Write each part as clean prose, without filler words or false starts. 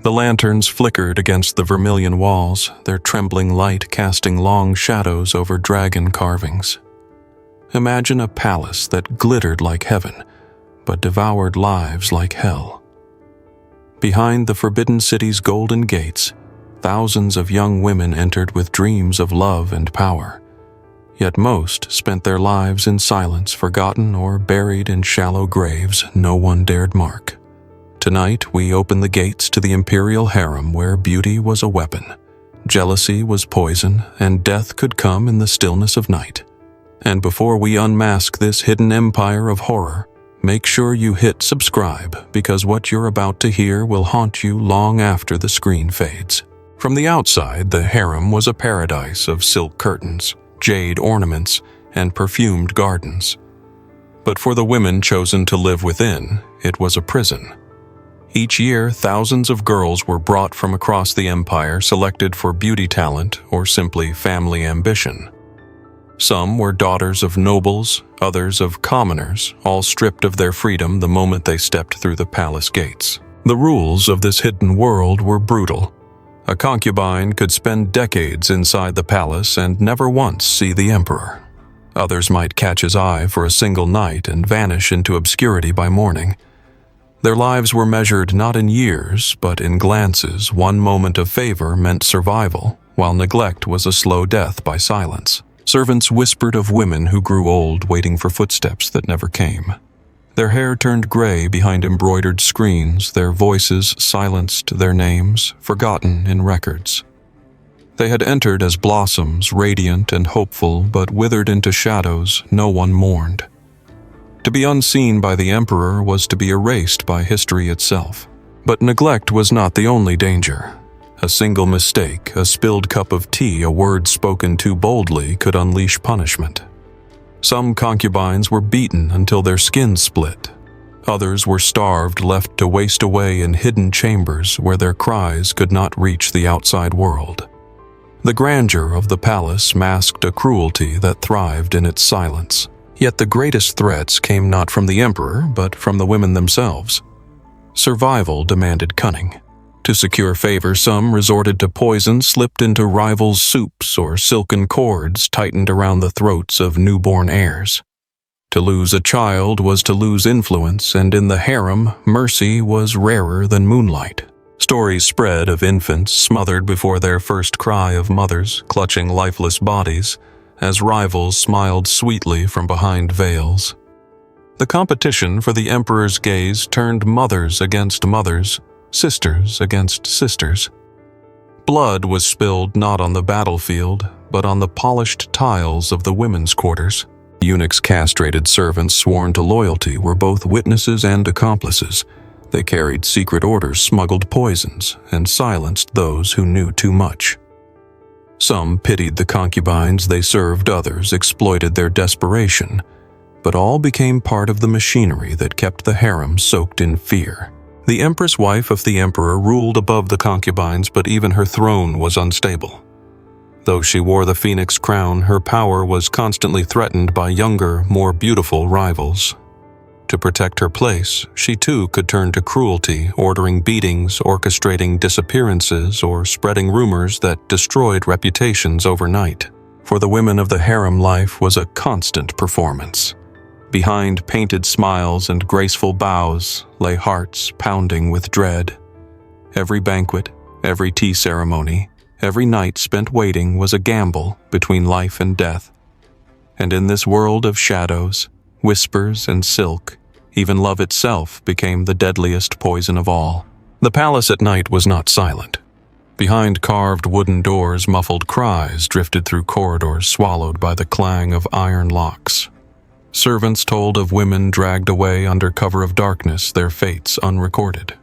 The lanterns flickered against the vermilion walls, their trembling light casting long shadows over dragon carvings. Imagine a palace that glittered like heaven, but devoured lives like hell. Behind the forbidden city's golden gates, thousands of young women entered with dreams of love and power. Yet most spent their lives in silence, forgotten or buried in shallow graves no one dared mark. Tonight, we open the gates to the imperial harem where beauty was a weapon, jealousy was poison, and death could come in the stillness of night. And before we unmask this hidden empire of horror, make sure you hit subscribe, because what you're about to hear will haunt you long after the screen fades. From the outside, the harem was a paradise of silk curtains, jade ornaments, and perfumed gardens. But for the women chosen to live within, it was a prison. Each year, thousands of girls were brought from across the empire, selected for beauty talent or simply family ambition. Some were daughters of nobles, others of commoners, all stripped of their freedom the moment they stepped through the palace gates. The rules of this hidden world were brutal. A concubine could spend decades inside the palace and never once see the emperor. Others might catch his eye for a single night and vanish into obscurity by morning. Their lives were measured not in years, but in glances. One moment of favor meant survival, while neglect was a slow death by silence. Servants whispered of women who grew old, waiting for footsteps that never came. Their hair turned gray behind embroidered screens, their voices silenced, their names forgotten in records. They had entered as blossoms, radiant and hopeful, but withered into shadows no one mourned. To be unseen by the emperor was to be erased by history itself. But neglect was not the only danger. A single mistake, a spilled cup of tea, a word spoken too boldly could unleash punishment. Some concubines were beaten until their skin split. Others were starved, left to waste away in hidden chambers where their cries could not reach the outside world. The grandeur of the palace masked a cruelty that thrived in its silence. Yet the greatest threats came not from the emperor, but from the women themselves. Survival demanded cunning. To secure favor, some resorted to poison slipped into rivals' soups or silken cords tightened around the throats of newborn heirs. To lose a child was to lose influence, and in the harem, mercy was rarer than moonlight. Stories spread of infants smothered before their first cry, of mothers clutching lifeless bodies, as rivals smiled sweetly from behind veils. The competition for the emperor's gaze turned mothers against mothers, sisters against sisters. Blood was spilled not on the battlefield, but on the polished tiles of the women's quarters. Eunuchs' castrated servants sworn to loyalty were both witnesses and accomplices. They carried secret orders, smuggled poisons, and silenced those who knew too much. Some pitied the concubines they served, others exploited their desperation, but all became part of the machinery that kept the harem soaked in fear. The empress wife of the emperor ruled above the concubines, but even her throne was unstable. Though she wore the phoenix crown, her power was constantly threatened by younger, more beautiful rivals. To protect her place, she too could turn to cruelty, ordering beatings, orchestrating disappearances, or spreading rumors that destroyed reputations overnight. For the women of the harem, life was a constant performance. Behind painted smiles and graceful bows lay hearts pounding with dread. Every banquet, every tea ceremony, every night spent waiting was a gamble between life and death. And in this world of shadows, whispers, and silk, even love itself became the deadliest poison of all. The palace at night was not silent. Behind carved wooden doors, muffled cries drifted through corridors swallowed by the clang of iron locks. Servants told of women dragged away under cover of darkness, their fates unrecorded.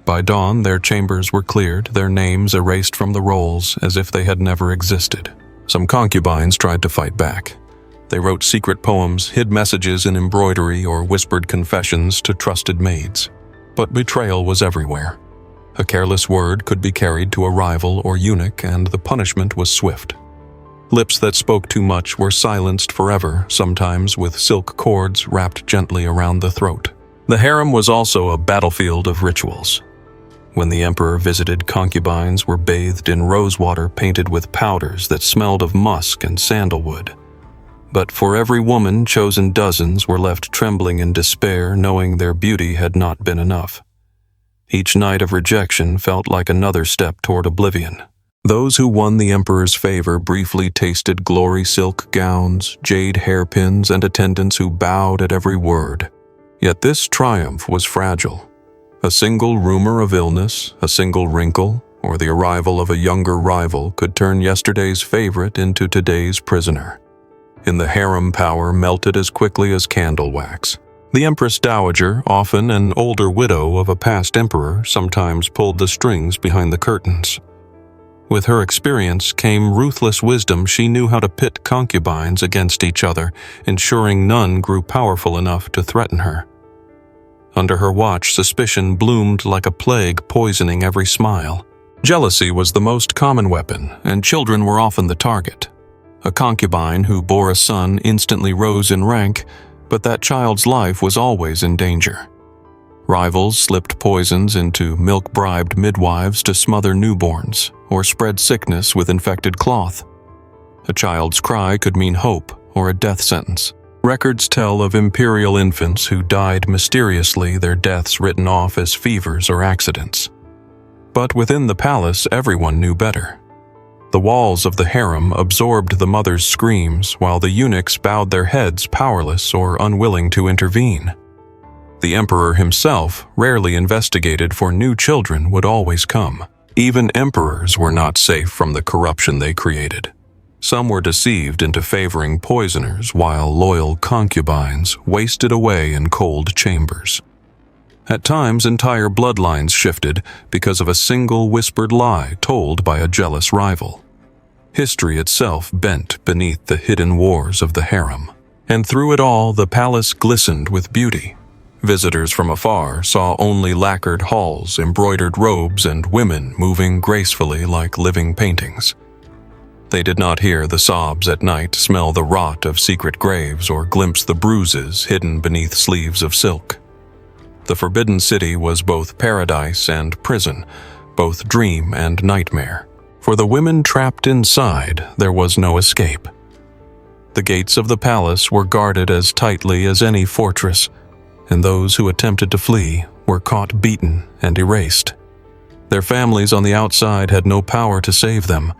By dawn, their chambers were cleared, their names erased from the rolls as if they had never existed. Some concubines tried to fight back. They wrote secret poems, hid messages in embroidery, or whispered confessions to trusted maids. But betrayal was everywhere. A careless word could be carried to a rival or eunuch, and the punishment was swift. Lips that spoke too much were silenced forever, sometimes with silk cords wrapped gently around the throat. The harem was also a battlefield of rituals. When the emperor visited, concubines were bathed in rosewater painted with powders that smelled of musk and sandalwood. But for every woman chosen, dozens were left trembling in despair, knowing their beauty had not been enough. Each night of rejection felt like another step toward oblivion. Those who won the emperor's favor briefly tasted glory silk gowns, jade hairpins, and attendants who bowed at every word. Yet this triumph was fragile. A single rumor of illness, a single wrinkle, or the arrival of a younger rival could turn yesterday's favorite into today's prisoner. In the harem, power melted as quickly as candle wax. The Empress Dowager, often an older widow of a past emperor, sometimes pulled the strings behind the curtains. With her experience came ruthless wisdom. She knew how to pit concubines against each other, ensuring none grew powerful enough to threaten her. Under her watch, suspicion bloomed like a plague, poisoning every smile. Jealousy was the most common weapon, and children were often the target. A concubine who bore a son instantly rose in rank, but that child's life was always in danger. Rivals slipped poisons into milk-bribed midwives to smother newborns, or spread sickness with infected cloth. A child's cry could mean hope or a death sentence. Records tell of imperial infants who died mysteriously, their deaths written off as fevers or accidents. But within the palace, everyone knew better. The walls of the harem absorbed the mother's screams, while the eunuchs bowed their heads, powerless or unwilling to intervene. The emperor himself rarely investigated, for new children would always come. Even emperors were not safe from the corruption they created. Some were deceived into favoring poisoners, while loyal concubines wasted away in cold chambers. At times, entire bloodlines shifted because of a single whispered lie told by a jealous rival. History itself bent beneath the hidden wars of the harem. And through it all, the palace glistened with beauty. Visitors from afar saw only lacquered halls, embroidered robes, and women moving gracefully like living paintings. They did not hear the sobs at night, smell the rot of secret graves, or glimpse the bruises hidden beneath sleeves of silk. The Forbidden City was both paradise and prison, both dream and nightmare. For the women trapped inside, there was no escape. The gates of the palace were guarded as tightly as any fortress, and those who attempted to flee were caught, beaten, and erased. Their families on the outside had no power to save them.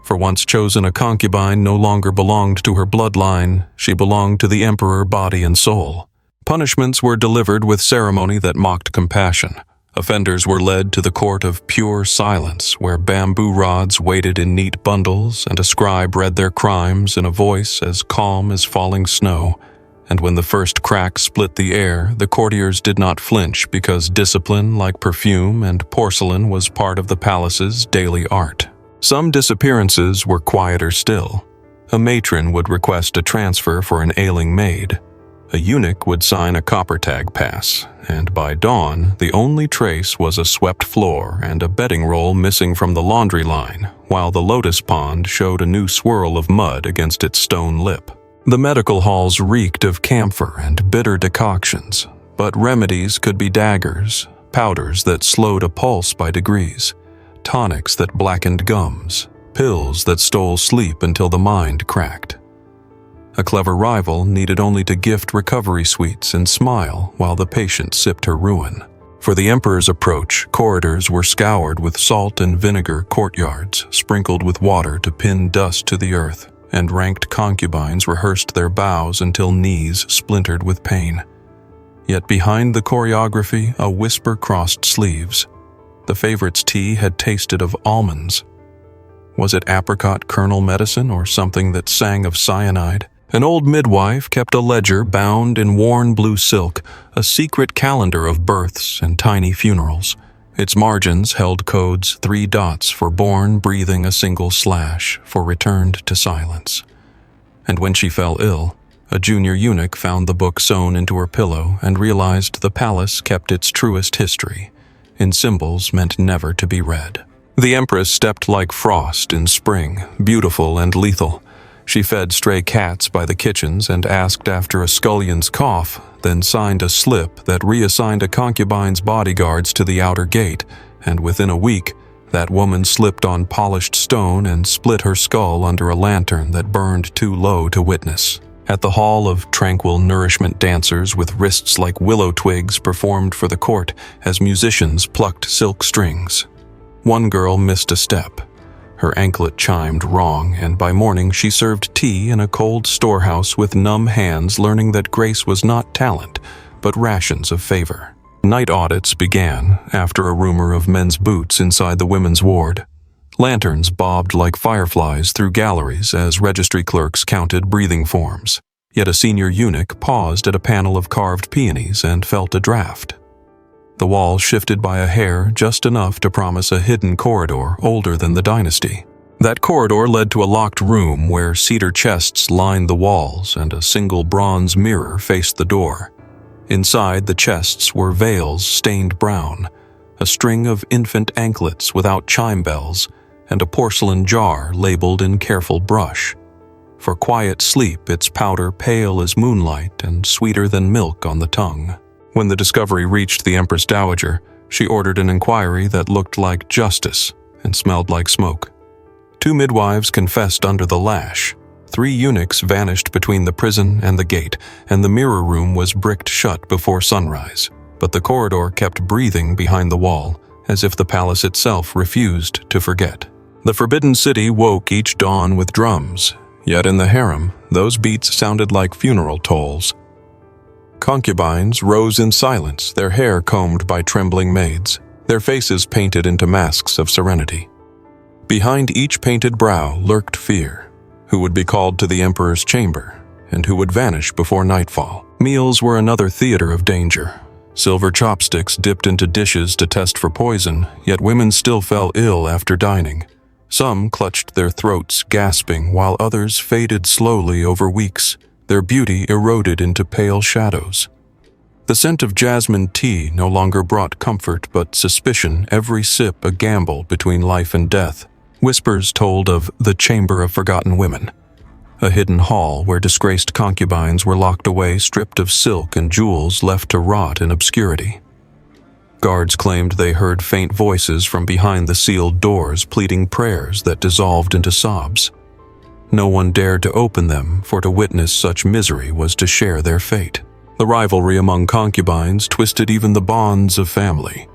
For once chosen, a concubine no longer belonged to her bloodline, she belonged to the emperor, body and soul. Punishments were delivered with ceremony that mocked compassion. Offenders were led to the court of pure silence, where bamboo rods waited in neat bundles, and a scribe read their crimes in a voice as calm as falling snow. And when the first crack split the air, the courtiers did not flinch, because discipline, like perfume and porcelain, was part of the palace's daily art. Some disappearances were quieter still. A matron would request a transfer for an ailing maid. A eunuch would sign a copper tag pass, and by dawn, the only trace was a swept floor and a bedding roll missing from the laundry line, while the lotus pond showed a new swirl of mud against its stone lip. The medical halls reeked of camphor and bitter decoctions, but remedies could be daggers, powders that slowed a pulse by degrees, tonics that blackened gums, pills that stole sleep until the mind cracked. A clever rival needed only to gift recovery sweets and smile while the patient sipped her ruin. For the emperor's approach, corridors were scoured with salt and vinegar, courtyards sprinkled with water to pin dust to the earth, and ranked concubines rehearsed their bows until knees splintered with pain. Yet behind the choreography, a whisper crossed sleeves. The favorite's tea had tasted of almonds. Was it apricot kernel medicine or something that sang of cyanide? An old midwife kept a ledger bound in worn blue silk, a secret calendar of births and tiny funerals. Its margins held codes, 3 dots for born, breathing, a single slash for returned to silence. And when she fell ill, a junior eunuch found the book sewn into her pillow and realized the palace kept its truest history, in symbols meant never to be read. The empress stepped like frost in spring, beautiful and lethal. She fed stray cats by the kitchens and asked after a scullion's cough, then signed a slip that reassigned a concubine's bodyguards to the outer gate and within a week, that woman slipped on polished stone and split her skull under a lantern that burned too low to witness. At the hall of tranquil nourishment, dancers with wrists like willow twigs performed for the court as musicians plucked silk strings. One girl missed a step. Her anklet chimed wrong, and by morning she served tea in a cold storehouse with numb hands, learning that grace was not talent, but rations of favor. Night audits began after a rumor of men's boots inside the women's ward. Lanterns bobbed like fireflies through galleries as registry clerks counted breathing forms. Yet a senior eunuch paused at a panel of carved peonies and felt a draft. The wall shifted by a hair, just enough to promise a hidden corridor older than the dynasty. That corridor led to a locked room where cedar chests lined the walls and a single bronze mirror faced the door. Inside the chests were veils stained brown, a string of infant anklets without chime bells, and a porcelain jar labeled in careful brush. For quiet sleep, its powder pale as moonlight and sweeter than milk on the tongue. When the discovery reached the Empress Dowager, she ordered an inquiry that looked like justice and smelled like smoke. 2 midwives confessed under the lash. 3 eunuchs vanished between the prison and the gate, and the mirror room was bricked shut before sunrise. But the corridor kept breathing behind the wall, as if the palace itself refused to forget. The Forbidden City woke each dawn with drums, yet in the harem, those beats sounded like funeral tolls. Concubines rose in silence, their hair combed by trembling maids, their faces painted into masks of serenity. Behind each painted brow lurked fear. Who would be called to the emperor's chamber, and who would vanish before nightfall? Meals were another theater of danger. Silver chopsticks dipped into dishes to test for poison, yet women still fell ill after dining. Some clutched their throats, gasping, while others faded slowly over weeks, their beauty eroded into pale shadows. The scent of jasmine tea no longer brought comfort but suspicion, every sip a gamble between life and death. Whispers told of the Chamber of Forgotten Women, a hidden hall where disgraced concubines were locked away, stripped of silk and jewels, left to rot in obscurity. Guards claimed they heard faint voices from behind the sealed doors pleading prayers that dissolved into sobs. No one dared to open them, for to witness such misery was to share their fate. The rivalry among concubines twisted even the bonds of family.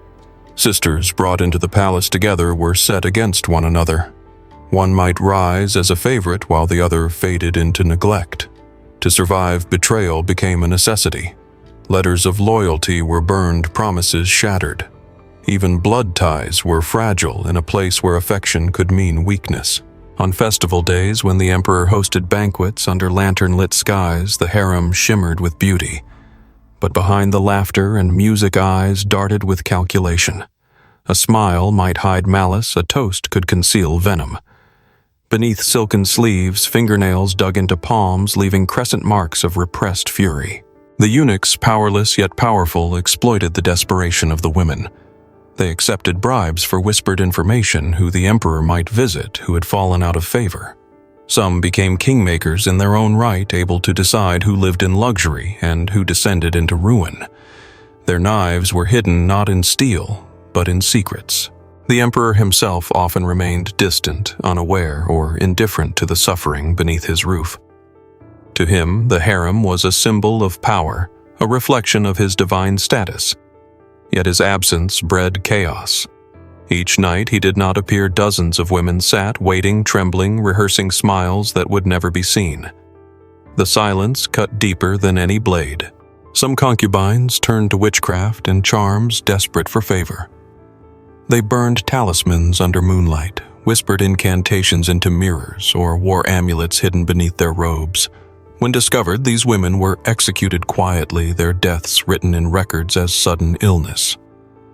Sisters brought into the palace together were set against one another. One might rise as a favorite while the other faded into neglect. To survive, betrayal became a necessity. Letters of loyalty were burned, promises shattered. Even blood ties were fragile in a place where affection could mean weakness. On festival days, when the emperor hosted banquets under lantern-lit skies, the harem shimmered with beauty. But behind the laughter and music, eyes darted with calculation. A smile might hide malice, a toast could conceal venom. Beneath silken sleeves, fingernails dug into palms, leaving crescent marks of repressed fury. The eunuchs, powerless yet powerful, exploited the desperation of the women. They accepted bribes for whispered information who the emperor might visit who had fallen out of favor. Some became kingmakers in their own right, able to decide who lived in luxury and who descended into ruin. Their knives were hidden not in steel, but in secrets. The emperor himself often remained distant, unaware, or indifferent to the suffering beneath his roof. To him, the harem was a symbol of power, a reflection of his divine status. Yet his absence bred chaos. Each night he did not appear, dozens of women sat, waiting, trembling, rehearsing smiles that would never be seen. The silence cut deeper than any blade. Some concubines turned to witchcraft and charms, desperate for favor. They burned talismans under moonlight, whispered incantations into mirrors, or wore amulets hidden beneath their robes. When discovered, these women were executed quietly, their deaths written in records as sudden illness.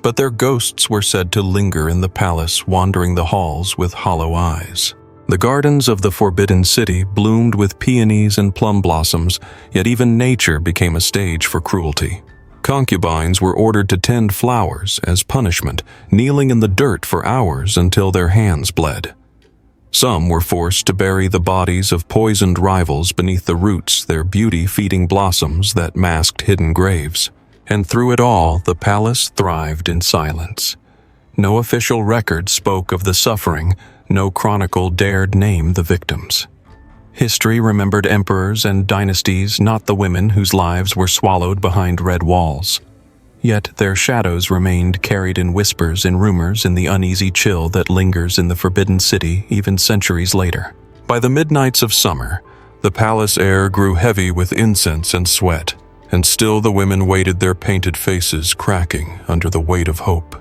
But their ghosts were said to linger in the palace, wandering the halls with hollow eyes. The gardens of the Forbidden City bloomed with peonies and plum blossoms, yet even nature became a stage for cruelty. Concubines were ordered to tend flowers as punishment, kneeling in the dirt for hours until their hands bled. Some were forced to bury the bodies of poisoned rivals beneath the roots, their beauty feeding blossoms that masked hidden graves. And through it all, the palace thrived in silence. No official record spoke of the suffering, no chronicle dared name the victims. History remembered emperors and dynasties, not the women whose lives were swallowed behind red walls. Yet their shadows remained carried in whispers and rumors in the uneasy chill that lingers in the Forbidden City even centuries later. By the midnights of summer, the palace air grew heavy with incense and sweat, and still the women waited, their painted faces cracking under the weight of hope.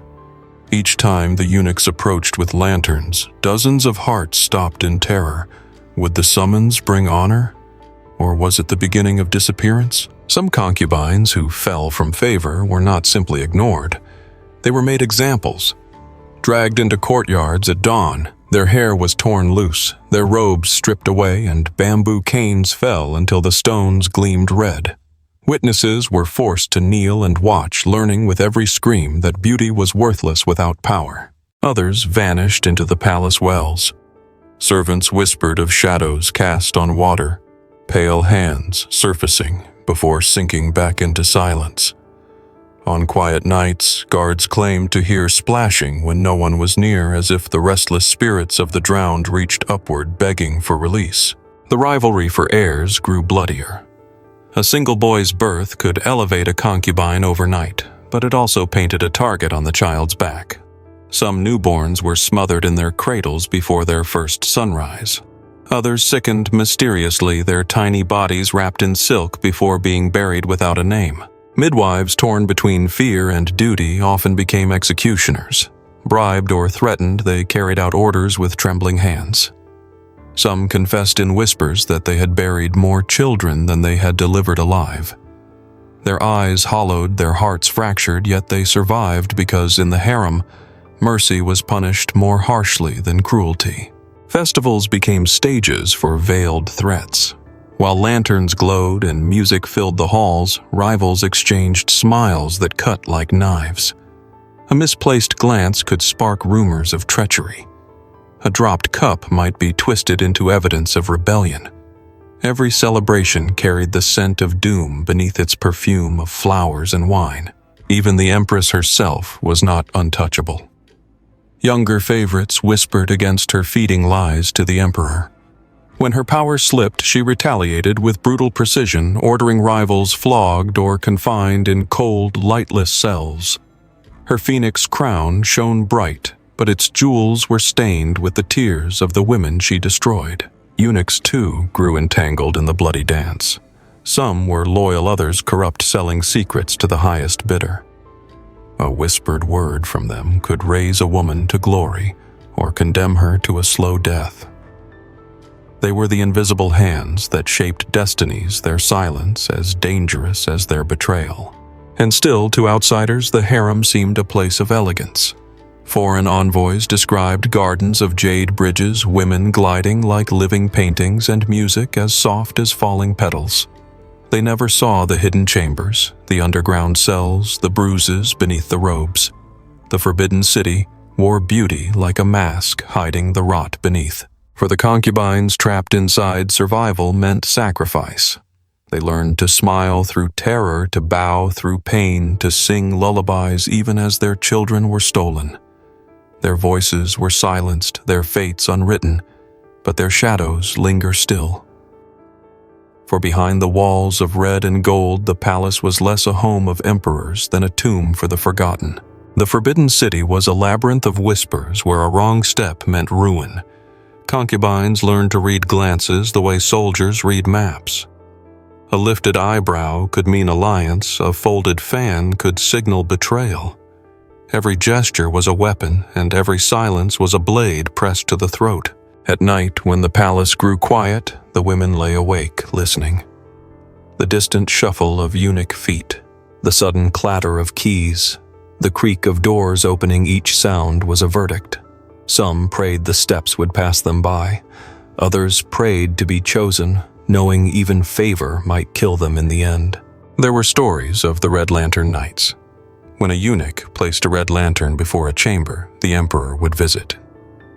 Each time the eunuchs approached with lanterns, dozens of hearts stopped in terror. Would the summons bring honor? Or was it the beginning of disappearance? Some concubines who fell from favor were not simply ignored. They were made examples. Dragged into courtyards at dawn, their hair was torn loose, their robes stripped away, and bamboo canes fell until the stones gleamed red. Witnesses were forced to kneel and watch, learning with every scream that beauty was worthless without power. Others vanished into the palace wells. Servants whispered of shadows cast on water, pale hands surfacing before sinking back into silence. On quiet nights, guards claimed to hear splashing when no one was near, as if the restless spirits of the drowned reached upward begging for release. The rivalry for heirs grew bloodier. A single boy's birth could elevate a concubine overnight, but it also painted a target on the child's back. Some newborns were smothered in their cradles before their first sunrise. Others sickened mysteriously, their tiny bodies wrapped in silk before being buried without a name. Midwives torn between fear and duty often became executioners. Bribed or threatened, they carried out orders with trembling hands. Some confessed in whispers that they had buried more children than they had delivered alive. Their eyes hollowed, their hearts fractured, yet they survived because in the harem, mercy was punished more harshly than cruelty. Festivals became stages for veiled threats. While lanterns glowed and music filled the halls, rivals exchanged smiles that cut like knives. A misplaced glance could spark rumors of treachery. A dropped cup might be twisted into evidence of rebellion. Every celebration carried the scent of doom beneath its perfume of flowers and wine. Even the empress herself was not untouchable. Younger favorites whispered against her, feeding lies to the emperor. When her power slipped, she retaliated with brutal precision, ordering rivals flogged or confined in cold, lightless cells. Her phoenix crown shone bright, but its jewels were stained with the tears of the women she destroyed. Eunuchs, too, grew entangled in the bloody dance. Some were loyal, others corrupt, selling secrets to the highest bidder. A whispered word from them could raise a woman to glory or condemn her to a slow death. They were the invisible hands that shaped destinies, their silence as dangerous as their betrayal. And still, to outsiders, the harem seemed a place of elegance. Foreign envoys described gardens of jade bridges, women gliding like living paintings, and music as soft as falling petals. They never saw the hidden chambers, the underground cells, the bruises beneath the robes. The Forbidden City wore beauty like a mask hiding the rot beneath. For the concubines trapped inside, survival meant sacrifice. They learned to smile through terror, to bow through pain, to sing lullabies even as their children were stolen. Their voices were silenced, their fates unwritten, but their shadows linger still. For behind the walls of red and gold, the palace was less a home of emperors than a tomb for the forgotten. The Forbidden City was a labyrinth of whispers where a wrong step meant ruin. Concubines learned to read glances the way soldiers read maps. A lifted eyebrow could mean alliance, a folded fan could signal betrayal. Every gesture was a weapon, and every silence was a blade pressed to the throat. At night, when the palace grew quiet, the women lay awake, listening. The distant shuffle of eunuch feet, the sudden clatter of keys, the creak of doors opening, each sound was a verdict. Some prayed the steps would pass them by. Others prayed to be chosen, knowing even favor might kill them in the end. There were stories of the Red Lantern Nights. When a eunuch placed a red lantern before a chamber, the emperor would visit.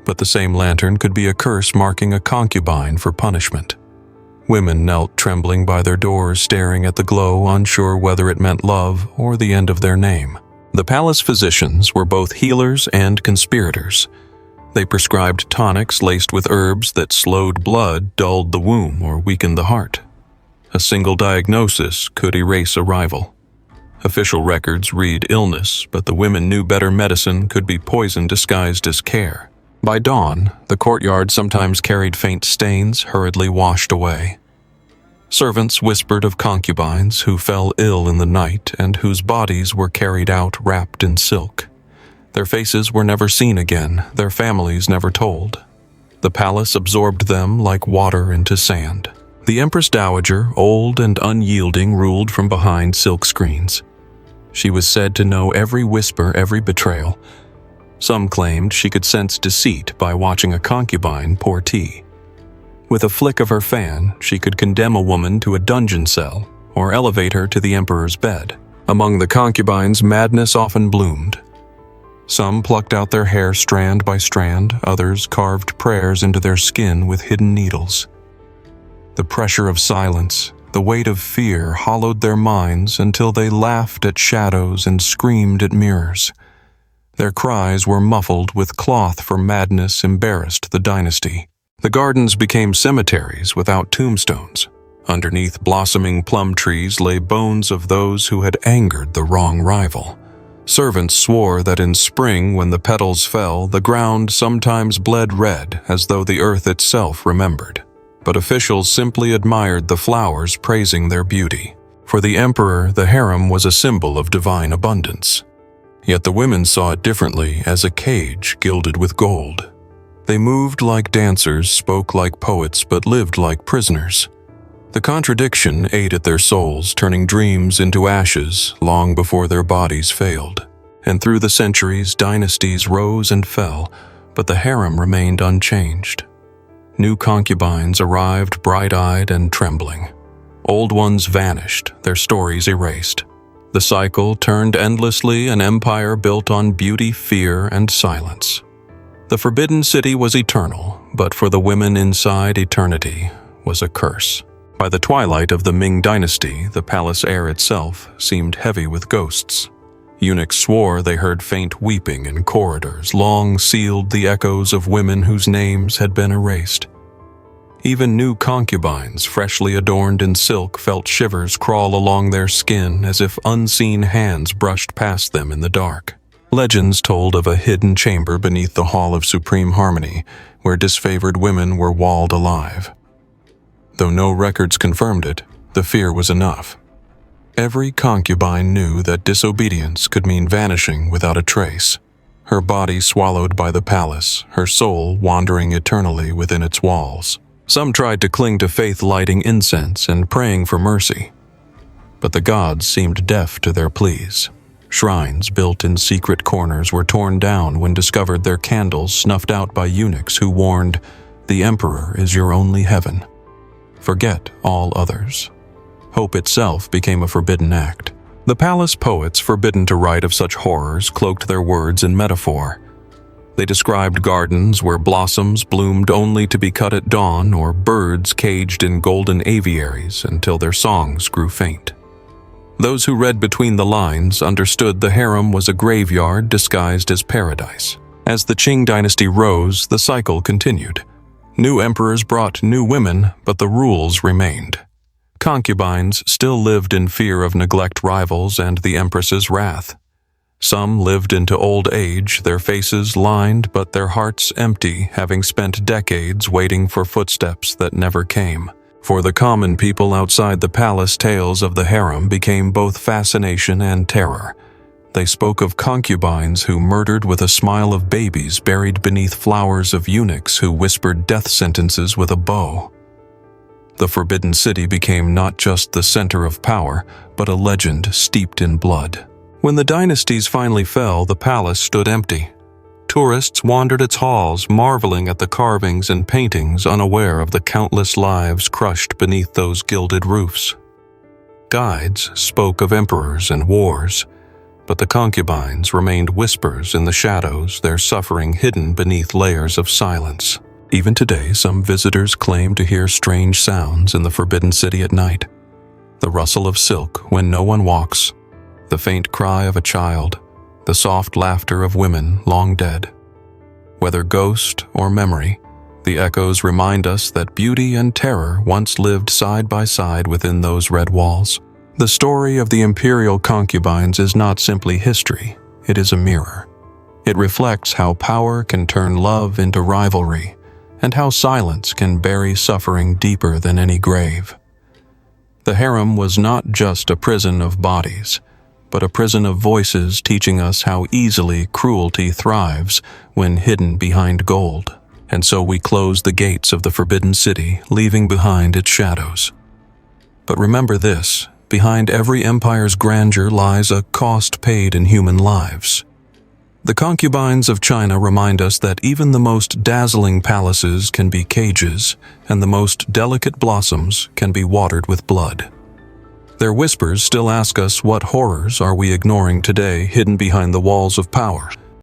But the same lantern could be a curse marking a concubine for punishment. Women knelt trembling by their doors, staring at the glow, unsure whether it meant love or the end of their name. The palace physicians were both healers and conspirators. They prescribed tonics laced with herbs that slowed blood, dulled the womb, or weakened the heart. A single diagnosis could erase a rival. Official records read illness, but the women knew better medicine could be poison disguised as care. By dawn, the courtyard sometimes carried faint stains hurriedly washed away. Servants whispered of concubines who fell ill in the night and whose bodies were carried out wrapped in silk. Their faces were never seen again, their families never told. The palace absorbed them like water into sand. The Empress Dowager, old and unyielding, ruled from behind silk screens. She was said to know every whisper, every betrayal. Some claimed she could sense deceit by watching a concubine pour tea. With a flick of her fan, she could condemn a woman to a dungeon cell or elevate her to the emperor's bed. Among the concubines, madness often bloomed. Some plucked out their hair strand by strand, others carved prayers into their skin with hidden needles. The pressure of silence, the weight of fear hollowed their minds until they laughed at shadows and screamed at mirrors. Their cries were muffled with cloth, for madness embarrassed the dynasty. The gardens became cemeteries without tombstones. Underneath blossoming plum trees lay bones of those who had angered the wrong rival. Servants swore that in spring, when the petals fell, the ground sometimes bled red, as though the earth itself remembered. But officials simply admired the flowers, praising their beauty. For the emperor, the harem was a symbol of divine abundance. Yet the women saw it differently, as a cage gilded with gold. They moved like dancers, spoke like poets, but lived like prisoners. The contradiction ate at their souls, turning dreams into ashes long before their bodies failed. And through the centuries, dynasties rose and fell, but the harem remained unchanged. New concubines arrived bright-eyed and trembling. Old ones vanished, their stories erased. The cycle turned endlessly, an empire built on beauty, fear, and silence. The Forbidden City was eternal, but for the women inside, eternity was a curse. By the twilight of the Ming dynasty, the palace air itself seemed heavy with ghosts. Eunuchs swore they heard faint weeping in corridors, long sealed the echoes of women whose names had been erased. Even new concubines, freshly adorned in silk, felt shivers crawl along their skin as if unseen hands brushed past them in the dark. Legends told of a hidden chamber beneath the Hall of Supreme Harmony, where disfavored women were walled alive. Though no records confirmed it, the fear was enough. Every concubine knew that disobedience could mean vanishing without a trace. Her body swallowed by the palace, her soul wandering eternally within its walls. Some tried to cling to faith, lighting incense and praying for mercy. But the gods seemed deaf to their pleas. Shrines built in secret corners were torn down when discovered their candles snuffed out by eunuchs who warned, "The emperor is your only heaven. Forget all others." Hope itself became a forbidden act. The palace poets, forbidden to write of such horrors, cloaked their words in metaphor. They described gardens where blossoms bloomed only to be cut at dawn, or birds caged in golden aviaries until their songs grew faint. Those who read between the lines understood the harem was a graveyard disguised as paradise. As the Qing dynasty rose, the cycle continued. New emperors brought new women, but the rules remained. Concubines still lived in fear of neglect rivals and the empress's wrath. Some lived into old age, their faces lined but their hearts empty, having spent decades waiting for footsteps that never came. For the common people outside the palace, tales of the harem became both fascination and terror. They spoke of concubines who murdered with a smile, of babies buried beneath flowers, of eunuchs who whispered death sentences with a bow. The Forbidden City became not just the center of power, but a legend steeped in blood. When the dynasties finally fell, the palace stood empty. Tourists wandered its halls, marveling at the carvings and paintings, unaware of the countless lives crushed beneath those gilded roofs. Guides spoke of emperors and wars, but the concubines remained whispers in the shadows, their suffering hidden beneath layers of silence. Even today, some visitors claim to hear strange sounds in the Forbidden City at night. The rustle of silk when no one walks, the faint cry of a child, the soft laughter of women long dead. Whether ghost or memory, the echoes remind us that beauty and terror once lived side by side within those red walls. The story of the imperial concubines is not simply history, it is a mirror. It reflects how power can turn love into rivalry, and how silence can bury suffering deeper than any grave. The harem was not just a prison of bodies, but a prison of voices teaching us how easily cruelty thrives when hidden behind gold. And so we close the gates of the Forbidden City, leaving behind its shadows. But remember this, behind every empire's grandeur lies a cost paid in human lives. The concubines of China remind us that even the most dazzling palaces can be cages, and the most delicate blossoms can be watered with blood. Their whispers still ask us, what horrors are we ignoring today hidden behind the walls of power?